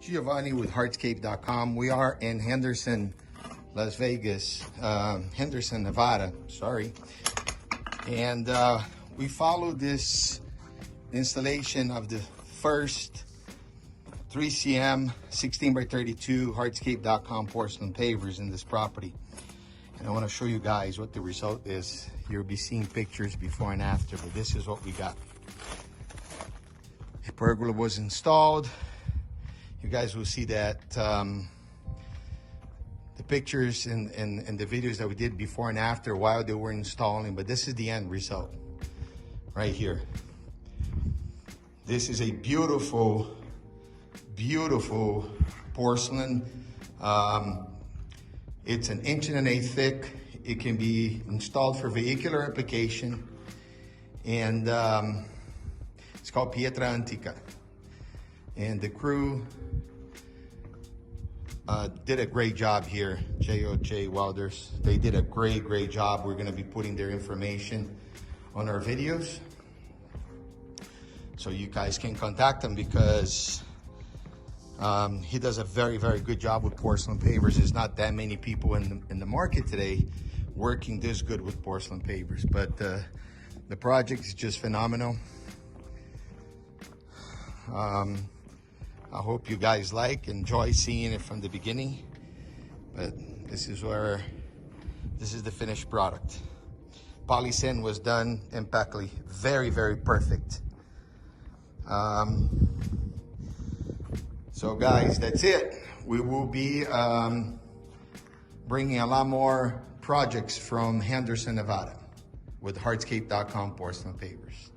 Giovanni with Hardscape.com. We are in Henderson, Las Vegas, Henderson, Nevada, sorry. And we followed this installation of the first 3cm 16 by 32 Hardscape.com porcelain pavers in this property. And I want to show you guys what the result is. You'll be seeing pictures before and after, but this is what we got. The pergola was installed. You guys will see that the pictures and the videos that we did before and after while they were installing, but this is the end result right here. This is a beautiful, beautiful porcelain. It's an 1.1 inch thick. It can be installed for vehicular application, and it's called Pietra Antica. And the crew did a great job here, J.O.J. Welders. They did a great job. We're gonna be putting their information on our videos, so you guys can contact them, because he does a very good job with porcelain pavers. There's not that many people in the market today working this good with porcelain pavers, but the project is just phenomenal. I hope you guys enjoy seeing it from the beginning, but this is the finished product. Polysyn was done impeccably, very perfect. So guys, that's it. We will be bringing a lot more projects from Henderson, Nevada with Hardscape.com porcelain pavers.